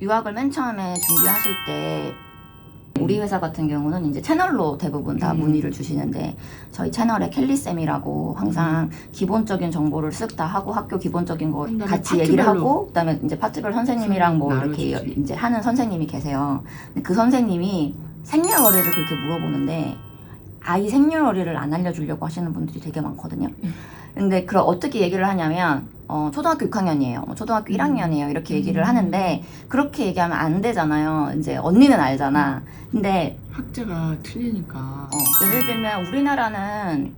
유학을 맨 처음에 준비하실 때 우리 회사 같은 경우는 이제 채널로 대부분 다 문의를 주시는데 저희 채널에 켈리쌤이라고 항상 기본적인 정보를 쓱 다 하고 학교 기본적인 거 같이 얘기를 하고 그다음에 이제 파트별 선생님이랑 뭐 이렇게 이제 하는 선생님이 계세요. 근데 그 선생님이 생년월일을 그렇게 물어보는데 아이 생년월일을 안 알려주려고 하시는 분들이 되게 많거든요. 근데 그걸 어떻게 얘기를 하냐면 초등학교 6학년이에요. 초등학교 1학년이에요. 이렇게 얘기를 하는데 그렇게 얘기하면 안 되잖아요. 이제 언니는 알잖아. 근데 학제가 틀리니까. 예를 들면 우리나라는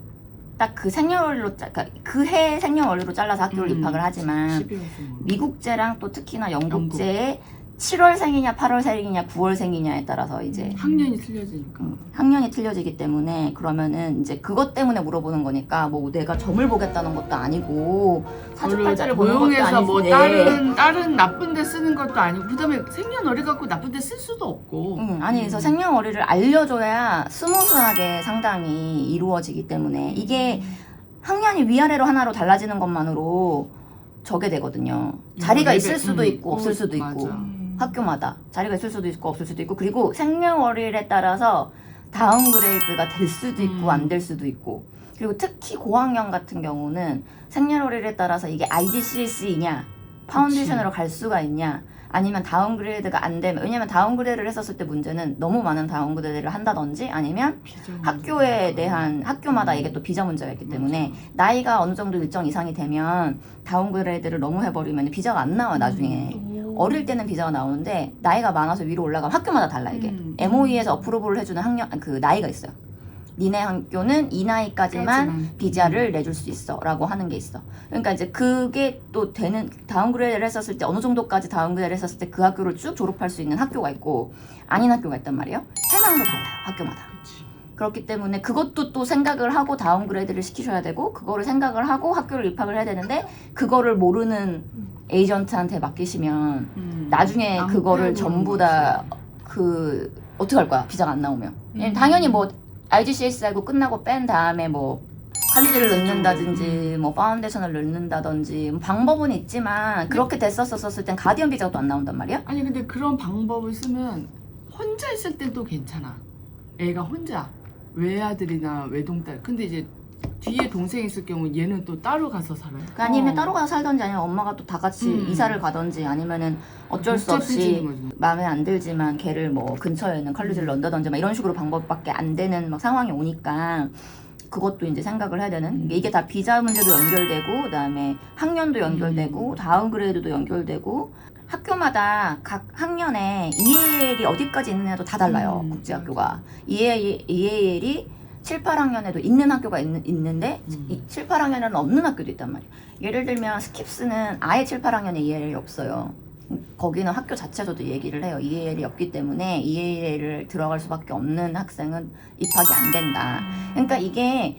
딱 그 생년월일로 그러니까 그 해 생년월일로 잘라서 학교를 입학을 하지만 12월생. 미국제랑 또 특히나 영국제에 7월생이냐 8월생이냐 9월생이냐에 따라서 이제 학년이 틀려지니까. 학년이 틀려지기 때문에 그러면은 이제 그것 때문에 물어보는 거니까 뭐 내가 점을 보겠다는 것도 아니고 사주팔자를 보는 것도 고용해서 아니고 뭐 다른 나쁜 데 쓰는 것도 아니고 그다음에 생년월일 갖고 나쁜 데 쓸 수도 없고. 아니 그래서 생년월일을 알려줘야 스무스하게 상담이 이루어지기 때문에 이게 학년이 위아래로 하나로 달라지는 것만으로 저게 되거든요. 자리가 있을 수도 있고 없을 수도 있고 학교마다 자리가 있을 수도 있고 없을 수도 있고 그리고 생년월일에 따라서 다운그레이드가 될 수도 있고 안 될 수도 있고 그리고 특히 고학년 같은 경우는 생년월일에 따라서 이게 IGCSE냐 파운데이션으로 갈 수가 있냐 아니면 다운그레이드가 안 되면 왜냐면 다운그레이드를 했었을 때 문제는 너무 많은 다운그레이드를 한다든지 아니면 학교에 대한 학교마다 이게 또 비자 문제가 있기 때문에 나이가 어느 정도 일정 이상이 되면 다운그레이드를 너무 해버리면 비자가 안 나와 나중에 어릴 때는 비자가 나오는데 나이가 많아서 위로 올라가면 학교마다 달라 이게 MOE에서 어프로브를 해주는 학년 그 나이가 있어요. 니네 학교는 이 나이까지만 비자를 내줄 수 있어 라고 하는 게 있어. 그러니까 이제 그게 또 되는 다운그레이드를 했었을 때 어느 정도까지 다운그레이드를 했었을 때 그 학교를 쭉 졸업할 수 있는 학교가 있고 아닌 학교가 있단 말이에요. 해당도 달라요 학교마다. 그렇기 때문에 그것도 또 생각을 하고 다운그레이드를 시키셔야 되고 그거를 생각을 하고 학교를 입학을 해야 되는데 그거를 모르는 에이전트한테 맡기시면 나중에 그거를 전부 다 그 어떻게 할 거야 비자가 안 나오면. 당연히 뭐 IGCS 하고 끝나고 뺀 다음에 뭐 칼리지를 넣는다든지 뭐 파운데이션을 넣는다든지 뭐 방법은 있지만 그렇게 됐었을 땐 가디언 비자가 또 안 나온단 말이야? 아니 근데 그런 방법을 쓰면 혼자 있을 때도 괜찮아. 애가 혼자 외아들이나 외동딸. 근데 이제 뒤에 동생이 있을 경우 얘는 또 따로 가서 살아요. 아니면 따로 가서 살던지 아니면 엄마가 또 다 같이 이사를 가던지 아니면은 어쩔 수 없이 마음에 안 들지만 걔를 뭐 근처에 있는 컬리지를 넣는다든지 막 이런 식으로 방법밖에 안 되는 막 상황이 오니까 그것도 이제 생각을 해야 되는 이게 다 비자 문제도 연결되고 그다음에 학년도 연결되고 다운그레이드도 연결되고 학교마다 각 학년에 EAL이 어디까지 있느냐도 다 달라요. 국제학교가 EAL이 7, 8학년에도 있는 학교가 있는데 7, 8학년에는 없는 학교도 있단 말이에요. 예를 들면 스킵스는 아예 7, 8학년에 EAL이 없어요. 거기는 학교 자체에서도 얘기를 해요. EAL이 없기 때문에 EAL을 들어갈 수밖에 없는 학생은 입학이 안 된다. 그러니까 이게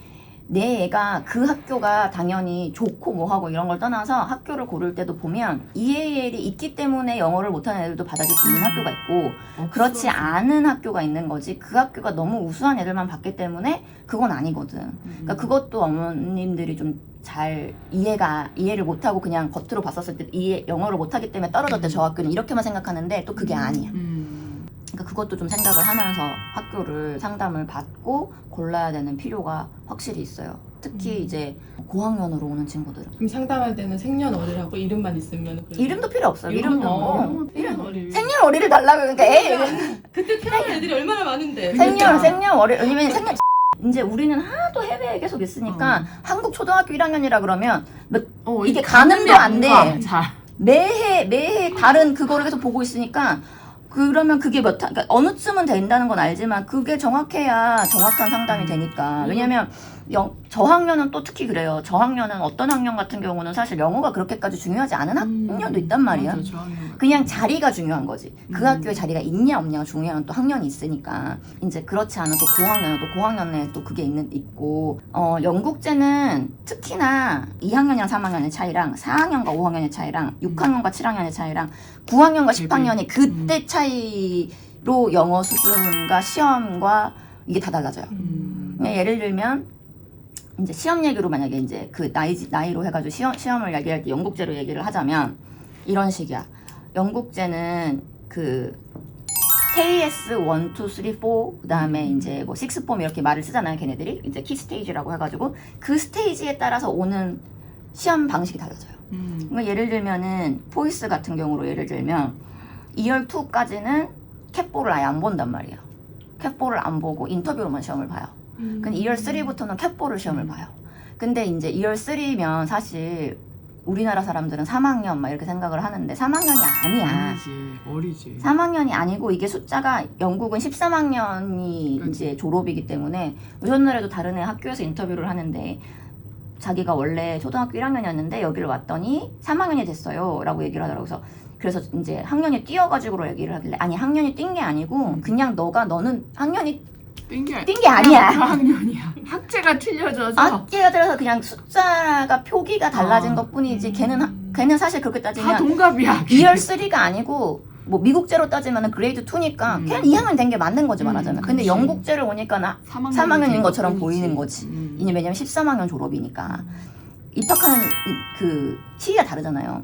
내 애가 그 학교가 당연히 좋고 뭐하고 이런 걸 떠나서 학교를 고를 때도 보면 EAL이 있기 때문에 영어를 못하는 애들도 받아줄 수 있는 학교가 있고 그렇지 않은 학교가 있는 거지 그 학교가 너무 우수한 애들만 받기 때문에 그건 아니거든. 그러니까 그것도 어머님들이 좀 잘 이해를 못하고 그냥 겉으로 봤었을 때 영어를 못하기 때문에 떨어졌대 저 학교는 이렇게만 생각하는데 또 그게 아니야. 그러니까 그것도 좀 생각을 하면서 학교를 상담을 받고 골라야 되는 필요가 확실히 있어요. 특히 이제 고학년으로 오는 친구들은. 그럼 상담할 때는 생년월일하고 이름만 있으면 이름도 필요 없어요. 이름도 생년월일. 생년월일을 달라고 그러니까 그때 태어난 애들이 얼마나 많은데. 생년월일 왜냐면 이제 우리는 하도 해외에 계속 있으니까 한국 초등학교 1학년이라 그러면 이게 가늠도 안 돼. 매해 다른 그거를 계속 보고 있으니까 그러면 그게 그러니까 어느쯤은 된다는 건 알지만 그게 정확해야 정확한 상담이 되니까. 왜냐면 저학년은 또 특히 그래요. 저학년은 어떤 학년 같은 경우는 사실 영어가 그렇게까지 중요하지 않은 학년도 있단 말이야. 맞아, 그냥 자리가 중요한 거지. 그 학교에 자리가 있냐 없냐가 중요한 또 학년이 있으니까. 이제 그렇지 않은 또 고학년에 또 그게 있고 영국제는 특히나 2학년이랑 3학년의 차이랑 4학년과 5학년의 차이랑 6학년과 7학년의 차이랑 9학년과 10학년이 그때 차이로 영어 수준과 시험과 이게 다 달라져요. 예를 들면 이제 시험 얘기로 만약에 이제 그 나이로 해가지고 시험을 얘기할 때 영국제로 얘기를 하자면 이런 식이야. 영국제는 그 KS 1, 2, 3, 4 그다음에 이제 뭐 6 폼 이렇게 말을 쓰잖아요. 걔네들이 이제 키 스테이지라고 해가지고 그 스테이지에 따라서 오는 시험 방식이 달라져요. 그러니까 예를 들면은 포이스 같은 경우로 예를 들면 2열 2까지는 캡볼을 아예 안 본단 말이에요. 캡볼을 안 보고 인터뷰로만 시험을 봐요. 근데 2열 3부터는 캡볼을 시험을 봐요. 근데 이제 2열 3면 사실 우리나라 사람들은 3학년 막 이렇게 생각을 하는데 3학년이 아니야. 아니지, 어리지. 3학년이 아니고 이게 숫자가 영국은 13학년이 이제 졸업이기 때문에 전날에도 다른 애 학교에서 인터뷰를 하는데 자기가 원래 초등학교 1학년이었는데 여기를 왔더니 3학년이 됐어요 라고 얘기를 하더라고요. 그래서 이제 학년이 뛰어가지고 얘기를 하길래 아니 학년이 뛴 게 아니고 그냥 너는 학년이 뛴 게 아니야. 학년이야. 학제가 틀려져서. 학기가 들어서 그냥 숫자가 표기가 달라진 것 뿐이지 걔는 사실 그렇게 다 따지면 동갑이야. 2열 3가 아니고 뭐 미국제로 따지면 그레이드 2니까 걔는 2학년 된 게 맞는 거지 말하자면. 근데 그치. 영국제를 오니까 나 3학년인 것처럼 보이는 거지. 왜냐면 13학년 졸업이니까 입학하는 그 시기가 다르잖아요.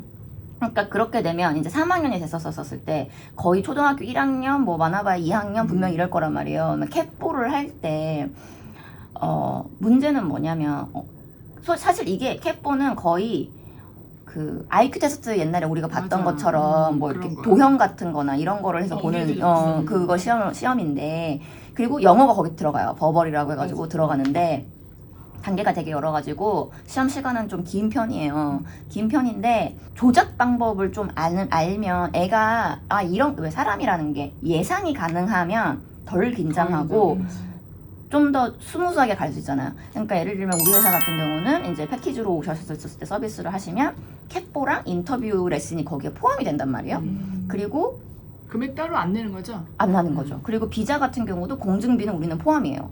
그러니까 그렇게 되면 이제 3학년이 됐었을 때 거의 초등학교 1학년 뭐 많아봐야 2학년 분명히 이럴 거란 말이에요. 캡볼을 할 때 문제는 뭐냐면 사실 이게 캡볼은 거의 그 IQ 테스트 옛날에 우리가 봤던 맞아. 것처럼 뭐 이렇게 그런 거야. 도형 같은 거나 이런 거를 해서 보는 그거 시험인데 그리고 영어가 거기 들어가요. 버벌이라고 해가지고 맞아. 들어가는데 단계가 되게 여러 가지고 시험 시간은 좀 긴 편이에요. 긴 편인데 조작 방법을 좀 알면 애가 이런 왜 사람이라는 게 예상이 가능하면 덜 긴장하고 좀 더 스무스하게 갈 수 있잖아요. 그러니까 예를 들면 우리 회사 같은 경우는 이제 패키지로 오셨을 때 서비스를 하시면 캡보랑 인터뷰 레슨이 거기에 포함이 된단 말이에요. 그리고 금액 따로 안 내는 거죠? 안 나는 거죠. 그리고 비자 같은 경우도 공증비는 우리는 포함이에요.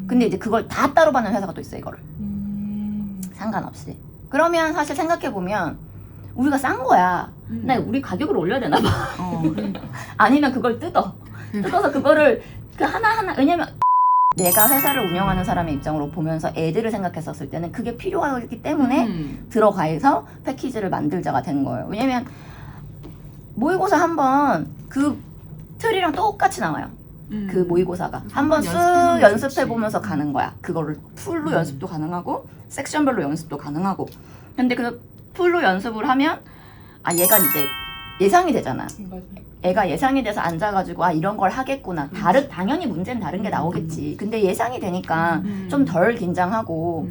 근데 이제 그걸 다 따로 받는 회사가 또 있어 이거를. 상관없이. 그러면 사실 생각해보면 우리가 싼 거야. 나 우리 가격을 올려야 되나 봐. 그러니까. 아니면 그걸 뜯어서 그거를 그 하나하나 왜냐면 내가 회사를 운영하는 사람의 입장으로 보면서 애들을 생각했었을 때는 그게 필요하기 때문에 들어가서 패키지를 만들자가 된 거예요. 왜냐면 모의고사 한번 그 틀이랑 똑같이 나와요. 그 모의고사가 한번 쓱 연습해 보면서 가는 거야. 그거를 풀로 연습도 가능하고 섹션별로 연습도 가능하고. 근데 그 풀로 연습을 하면 얘가 이제 예상이 되잖아. 맞아. 애가 예상이 돼서 앉아가지고 이런 걸 하겠구나. 당연히 문제는 다른 게 나오겠지. 근데 예상이 되니까 좀 덜 긴장하고.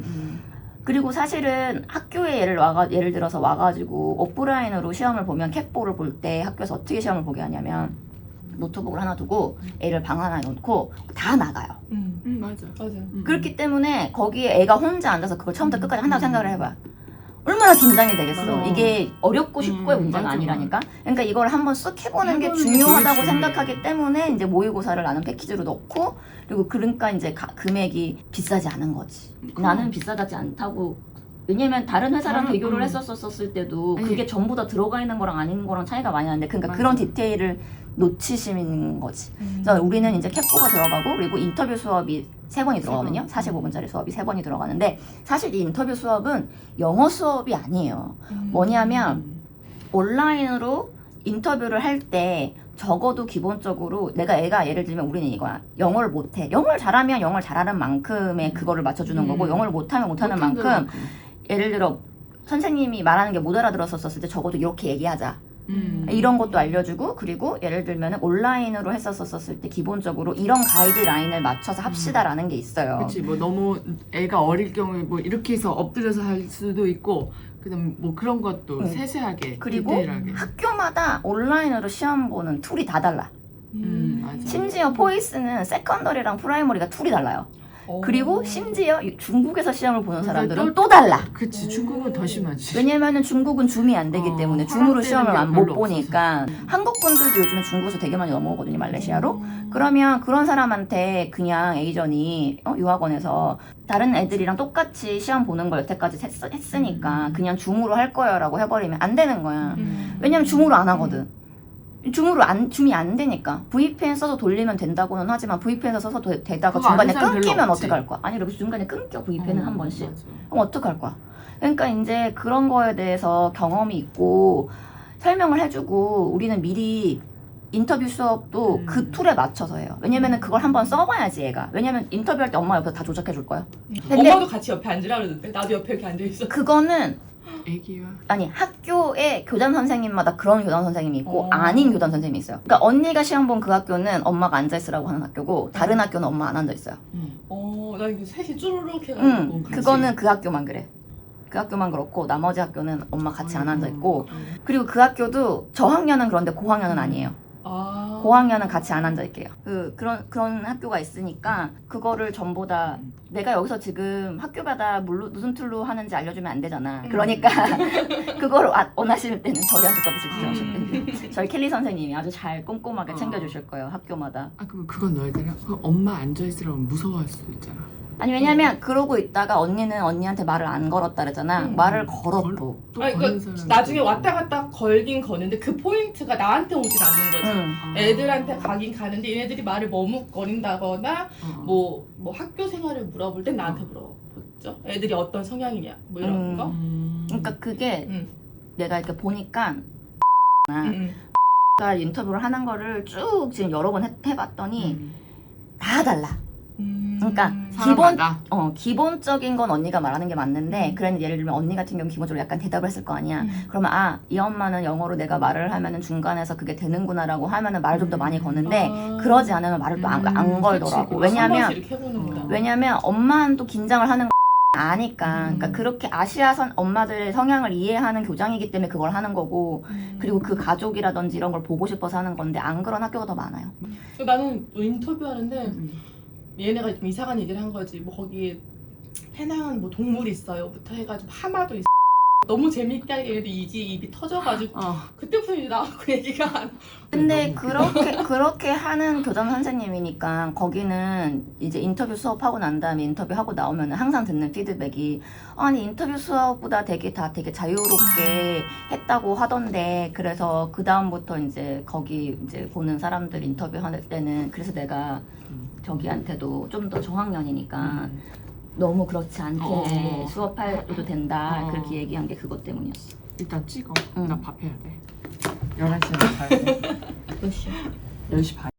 그리고 사실은 학교에 예를 들어서 와가지고 오프라인으로 시험을 보면 캡볼을 볼 때 학교에서 어떻게 시험을 보게 하냐면 노트북을 하나 두고 애를 방 하나 놓고 다 나가요. 맞아. 그렇기 때문에 거기에 애가 혼자 앉아서 그걸 처음부터 끝까지 한다고 생각을 해봐. 얼마나 긴장이 되겠어. 이게 어렵고 쉽고의 문제가 맞아. 아니라니까. 그러니까 이걸 한번 쓱 해보는 게 해보는 게 중요하다고 그렇지. 생각하기 때문에 이제 모의고사를 나는 패키지로 넣고 그리고 그러니까 이제 금액이 비싸지 않은 거지. 나는 비싸지 않다고. 왜냐면 다른 회사랑 비교를 했었을 때도 그게 전부 다 들어가 있는 거랑 아닌 거랑 차이가 많이 나는데 그러니까 맞아. 그런 디테일을 놓치시는 거지. 그래서 우리는 이제 캡보가 들어가고 그리고 인터뷰 수업이 3번이 들어가거든요. 45분짜리 수업이 3번이 들어가는데 사실 이 인터뷰 수업은 영어 수업이 아니에요. 뭐냐면 온라인으로 인터뷰를 할 때 적어도 기본적으로 애가 예를 들면 우리는 이거야. 영어를 못해. 영어를 잘하면 영어를 잘하는 만큼의 그거를 맞춰주는 거고 영어를 못하면 못하는 만큼 예를 들어 선생님이 말하는 게 못 알아들었었을 때 적어도 이렇게 얘기하자. 이런 것도 알려주고 그리고 예를 들면 온라인으로 했었을 때 기본적으로 이런 가이드라인을 맞춰서 합시다라는 게 있어요. 그렇지. 뭐 너무 애가 어릴 경우에 뭐 이렇게 해서 엎드려서 할 수도 있고 그다음 뭐 그런 것도 세세하게 그리고 디테일하게. 학교마다 온라인으로 시험 보는 툴이 다 달라. 맞아. 심지어 포이스는 세컨더리랑 프라이머리가 툴이 달라요. 그리고 심지어 중국에서 시험을 보는 사람들은 또 달라. 그치. 중국은 더 심하지. 왜냐면은 중국은 줌이 안 되기 때문에 줌으로 시험을 허락되는 못 게 별로 보니까 한국 분들도 요즘에 중국에서 되게 많이 넘어오거든요, 말레이시아로. 그러면 그런 사람한테 그냥 에이전이 유학원에서 다른 애들이랑 똑같이 시험 보는 걸 여태까지 했으니까 그냥 줌으로 할 거야라고 해버리면 안 되는 거야. 왜냐면 줌으로 안 하거든. 줌이 안 되니까 VPN 써서 돌리면 된다고는 하지만 VPN 써서 되다가 그거 중간에 아는 사람 별로 끊기면 없지. 어떡할 거야? 아니 이렇게 중간에 끊겨 VPN은 한 번씩. 맞아. 그럼 어떡할 거야? 그러니까 이제 그런 거에 대해서 경험이 있고 설명을 해주고 우리는 미리 인터뷰 수업도 그 툴에 맞춰서 해요. 왜냐면은 그걸 한번 써봐야지 얘가. 왜냐면 인터뷰할 때 엄마 옆에서 다 조작해 줄 거예요. 근데 엄마도 같이 옆에 앉으라 그러는데 나도 옆에 이렇게 앉아있어. 그거는 애기와 아니 학교에 교장 선생님마다 그런 교장 선생님이 있고 어. 아닌 교장 선생님이 있어요. 그러니까 언니가 시험 본 그 학교는 엄마가 앉아 있으라고 하는 학교고 다른 학교는 엄마 안 앉아 있어요. 나 이거 셋이 쭈루룩 해가지고 같이. 그거는 그 학교만 그래. 그 학교만 그렇고 나머지 학교는 엄마 같이 안 앉아 있고 그래. 그리고 그 학교도 저학년은 그런데 고학년은 아니에요. 아. 고학년은 같이 안 앉아 있게요. 그런 학교가 있으니까 그거를 전부 다 내가 여기서 지금 학교마다 무슨 툴로 하는지 알려주면 안 되잖아. 그러니까 그걸 원하실 때는 저희한테 서비스 주셔야 돼요. 저희 켈리 선생님이 아주 잘 꼼꼼하게 챙겨주실 거예요. 학교마다. 아 그건 너야 되나? 그럼 엄마 앉아있으라면 무서워할 수도 있잖아. 아니 왜냐면 그러고 있다가 언니는 언니한테 말을 안 걸었다 그랬잖아. 말을 걸었고. 또 아니, 거는 그러니까 사람이 나중에 있고. 왔다 갔다 걸긴 거는데 그 포인트가 나한테 오진 않는 거지. 아. 애들한테 가긴 가는데 얘네들이 말을 머뭇거린다거나 어. 뭐 학교 생활을 물어볼 땐 나한테 물어보죠. 애들이 어떤 성향이냐 뭐 이런 거. 그러니까 그게 음. 내가 이렇게 보니까 음. 가 인터뷰를 하는 거를 쭉 지금 여러 번 해봤더니 다 달라. 그러니까 사람마다. 기본적인 건 언니가 말하는 게 맞는데 그런 예를 들면 언니 같은 경우 기본적으로 약간 대답을 했을 거 아니야. 그러면 이 엄마는 영어로 내가 말을 하면은 중간에서 그게 되는구나라고 하면은 말을 좀 더 많이 거는데 그러지 않으면 말을 또 안 걸더라고. 왜냐면 엄마는 또 긴장을 하는 거 아니까. 그러니까 그렇게 아시아선 엄마들의 성향을 이해하는 교장이기 때문에 그걸 하는 거고 그리고 그 가족이라든지 이런 걸 보고 싶어서 하는 건데 안 그런 학교가 더 많아요. 나는 인터뷰하는데 얘네가 좀 이상한 얘기를 한 거지. 뭐 거기 해낭은 뭐 동물이 있어요부터 해가지고 하마도 있어. 너무 재밌게 하니까 얘네들 입이 터져가지고 그때부터 이제 나하고 얘기가 안. 근데 그렇게 하는 교장 선생님이니까 거기는 이제 인터뷰 수업하고 난 다음에 인터뷰하고 나오면 항상 듣는 피드백이 아니 인터뷰 수업보다 되게 자유롭게 했다고 하던데 그래서 그 다음부터 이제 거기 이제 보는 사람들 인터뷰할 때는 그래서 내가 저기한테도 좀 더 저학년이니까 너무 그렇지 않게 수업해도 된다 그렇게 얘기한 게 그것 때문이었어. 일단 찍어. 응. 나 밥 해야 돼. 11시에 가야 돼. 몇 시야? 10시 반.